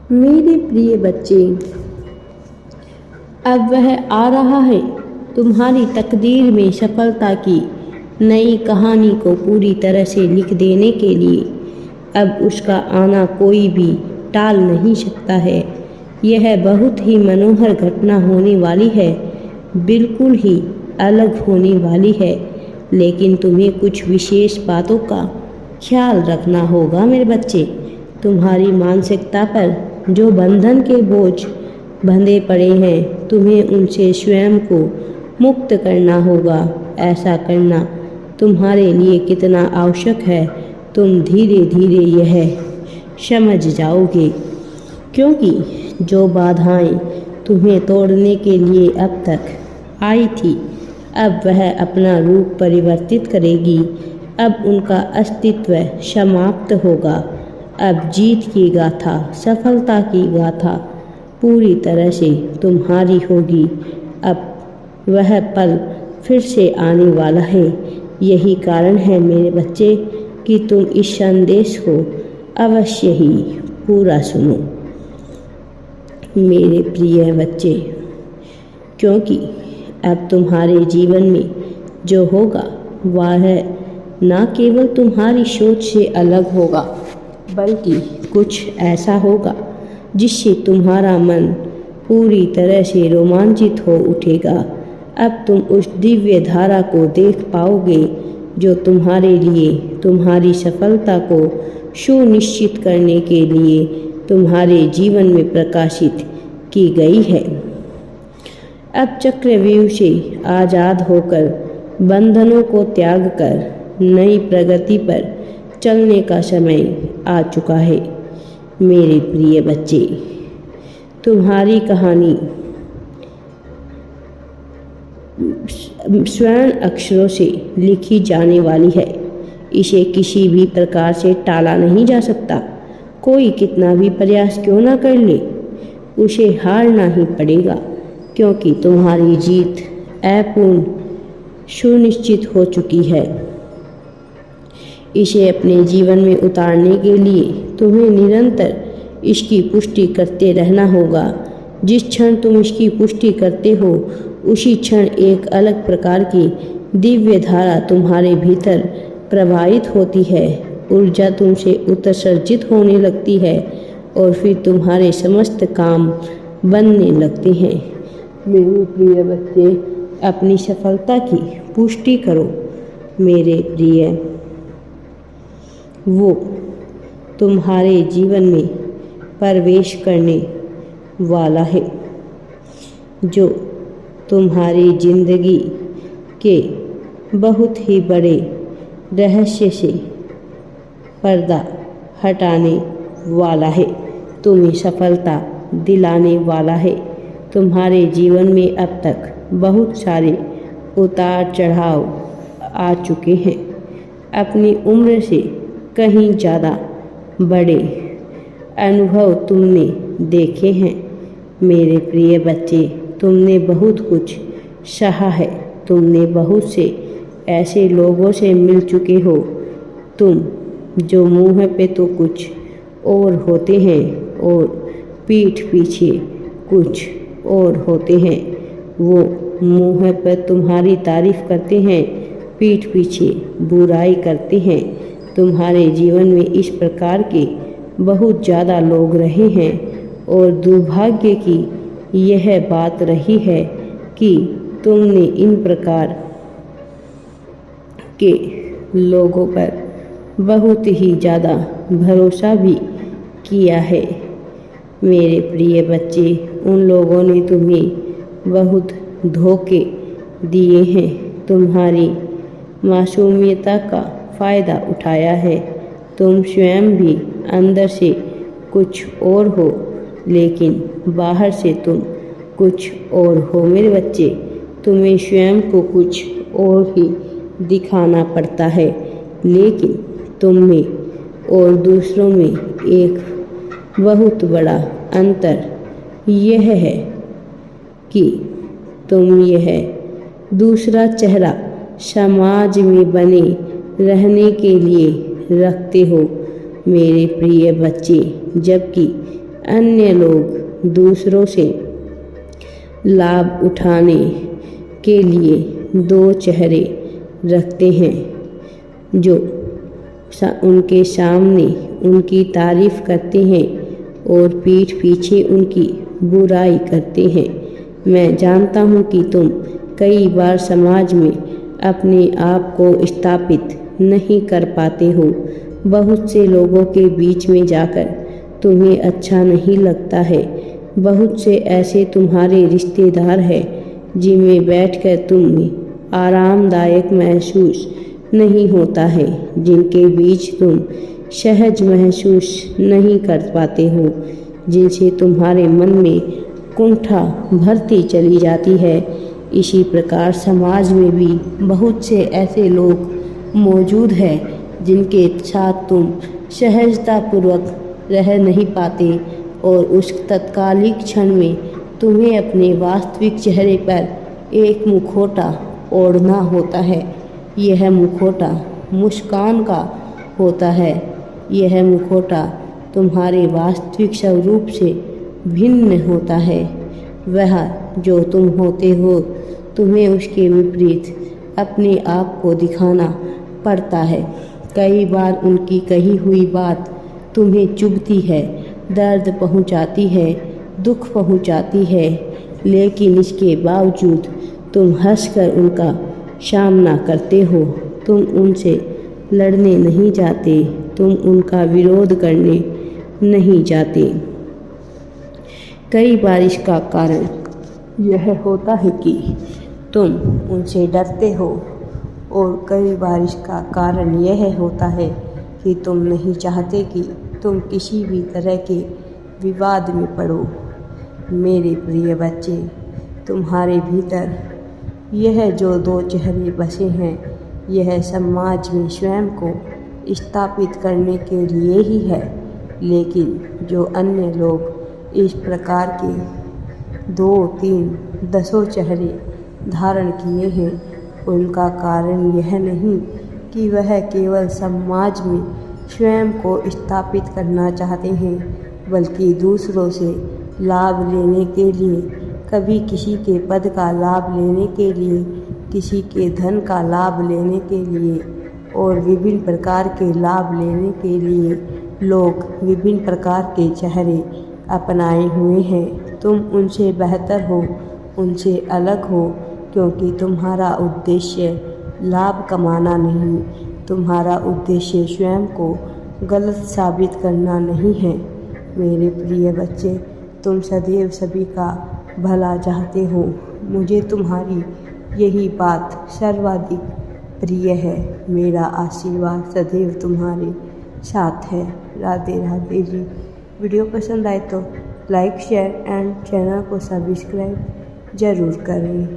मेरे प्रिय बच्चे, अब वह आ रहा है तुम्हारी तकदीर में सफलता की नई कहानी को पूरी तरह से लिख देने के लिए। अब उसका आना कोई भी टाल नहीं सकता है। यह बहुत ही मनोहर घटना होने वाली है, बिल्कुल ही अलग होने वाली है। लेकिन तुम्हें कुछ विशेष बातों का ख्याल रखना होगा मेरे बच्चे। तुम्हारी मानसिकता पर जो बंधन के बोझ बंधे पड़े हैं, तुम्हें उनसे स्वयं को मुक्त करना होगा। ऐसा करना तुम्हारे लिए कितना आवश्यक है, तुम धीरे धीरे यह समझ जाओगे। क्योंकि जो बाधाएं तुम्हें तोड़ने के लिए अब तक आई थी, अब वह अपना रूप परिवर्तित करेगी। अब उनका अस्तित्व समाप्त होगा। अब जीत की गाथा, सफलता की गाथा पूरी तरह से तुम्हारी होगी। अब वह पल फिर से आने वाला है। यही कारण है मेरे बच्चे कि तुम इस संदेश को अवश्य ही पूरा सुनो मेरे प्रिय बच्चे। क्योंकि अब तुम्हारे जीवन में जो होगा वह न केवल तुम्हारी सोच से अलग होगा, बल्कि कुछ ऐसा होगा जिससे तुम्हारा मन पूरी तरह से रोमांचित हो उठेगा। अब तुम उस दिव्य धारा को देख पाओगे जो तुम्हारे लिए, तुम्हारी सफलता को सुनिश्चित करने के लिए तुम्हारे जीवन में प्रकाशित की गई है। अब चक्रव्यूह से आज़ाद होकर, बंधनों को त्याग कर नई प्रगति पर चलने का समय आ चुका है मेरे प्रिय बच्चे। तुम्हारी कहानी स्वर्ण अक्षरों से लिखी जाने वाली है। इसे किसी भी प्रकार से टाला नहीं जा सकता। कोई कितना भी प्रयास क्यों ना कर ले, उसे हारना ही पड़ेगा। क्योंकि तुम्हारी जीत अपूर्ण सुनिश्चित हो चुकी है। इसे अपने जीवन में उतारने के लिए तुम्हें निरंतर इसकी पुष्टि करते रहना होगा। जिस क्षण तुम इसकी पुष्टि करते हो, उसी क्षण एक अलग प्रकार की दिव्य धारा तुम्हारे भीतर प्रवाहित होती है। ऊर्जा तुमसे उत्सर्जित होने लगती है और फिर तुम्हारे समस्त काम बनने लगते हैं। मेरे प्रिय बच्चे, अपनी सफलता की पुष्टि करो मेरे प्रिय। वो तुम्हारे जीवन में प्रवेश करने वाला है जो तुम्हारी जिंदगी के बहुत ही बड़े रहस्य से पर्दा हटाने वाला है, तुम्हें सफलता दिलाने वाला है। तुम्हारे जीवन में अब तक बहुत सारे उतार चढ़ाव आ चुके हैं। अपनी उम्र से कहीं ज़्यादा बड़े अनुभव तुमने देखे हैं मेरे प्रिय बच्चे। तुमने बहुत कुछ सहा है। तुमने बहुत से ऐसे लोगों से मिल चुके हो तुम जो मुँह पे तो कुछ और होते हैं और पीठ पीछे कुछ और होते हैं। वो मुँह पर तुम्हारी तारीफ करते हैं, पीठ पीछे बुराई करते हैं। तुम्हारे जीवन में इस प्रकार के बहुत ज़्यादा लोग रहे हैं और दुर्भाग्य की यह बात रही है कि तुमने इन प्रकार के लोगों पर बहुत ही ज़्यादा भरोसा भी किया है मेरे प्रिय बच्चे। उन लोगों ने तुम्हें बहुत धोखे दिए हैं, तुम्हारी मासूमियता का फ़ायदा उठाया है। तुम स्वयं भी अंदर से कुछ और हो, लेकिन बाहर से तुम कुछ और हो मेरे बच्चे। तुम्हें स्वयं को कुछ और ही दिखाना पड़ता है, लेकिन तुम में और दूसरों में एक बहुत बड़ा अंतर यह है कि तुम यह दूसरा चेहरा समाज में बने रहने के लिए रखते हो मेरे प्रिय बच्चे, जबकि अन्य लोग दूसरों से लाभ उठाने के लिए दो चेहरे रखते हैं, जो उनके सामने उनकी तारीफ करते हैं और पीठ पीछे उनकी बुराई करते हैं। मैं जानता हूँ कि तुम कई बार समाज में अपने आप को स्थापित नहीं कर पाते हो। बहुत से लोगों के बीच में जाकर तुम्हें अच्छा नहीं लगता है। बहुत से ऐसे तुम्हारे रिश्तेदार हैं जिनमें बैठकर तुम्हें आरामदायक महसूस नहीं होता है, जिनके बीच तुम सहज महसूस नहीं कर पाते हो, जिनसे तुम्हारे मन में कुंठा भरती चली जाती है। इसी प्रकार समाज में भी बहुत से ऐसे लोग मौजूद हैं जिनके साथ तुम सहजतापूर्वक रह नहीं पाते और उस तत्कालिक क्षण में तुम्हें अपने वास्तविक चेहरे पर एक मुखौटा ओढ़ना होता है। यह मुखौटा मुस्कान का होता है। यह मुखौटा तुम्हारे वास्तविक स्वरूप से भिन्न होता है। वह जो तुम होते हो, तुम्हें उसके विपरीत अपने आप को दिखाना पड़ता है। कई बार उनकी कही हुई बात तुम्हें चुभती है, दर्द पहुंचाती है, दुख पहुंचाती है, लेकिन इसके बावजूद तुम हंसकर उनका सामना करते हो। तुम उनसे लड़ने नहीं जाते, तुम उनका विरोध करने नहीं जाते। कई बार इसका कारण यह होता है कि तुम उनसे डरते हो और कई बार इसका कारण यह होता है कि तुम नहीं चाहते कि तुम किसी भी तरह के विवाद में पड़ो। मेरे प्रिय बच्चे, तुम्हारे भीतर यह जो दो चेहरे बसे हैं, यह समाज में स्वयं को स्थापित करने के लिए ही है। लेकिन जो अन्य लोग इस प्रकार के 2, 3, 10 चेहरे धारण किए हैं, उनका कारण यह नहीं कि वह केवल समाज में स्वयं को स्थापित करना चाहते हैं, बल्कि दूसरों से लाभ लेने के लिए, कभी किसी के पद का लाभ लेने के लिए, किसी के धन का लाभ लेने के लिए और विभिन्न प्रकार के लाभ लेने के लिए लोग विभिन्न प्रकार के चेहरे अपनाए हुए हैं। तुम उनसे बेहतर हो, उनसे अलग हो, क्योंकि तुम्हारा उद्देश्य लाभ कमाना नहीं, तुम्हारा उद्देश्य स्वयं को गलत साबित करना नहीं है। मेरे प्रिय बच्चे, तुम सदैव सभी का भला चाहते हो। मुझे तुम्हारी यही बात सर्वाधिक प्रिय है। मेरा आशीर्वाद सदैव तुम्हारे साथ है। राधे राधे जी। वीडियो पसंद आए तो लाइक, शेयर एंड चैनल को सब्सक्राइब ज़रूर करें।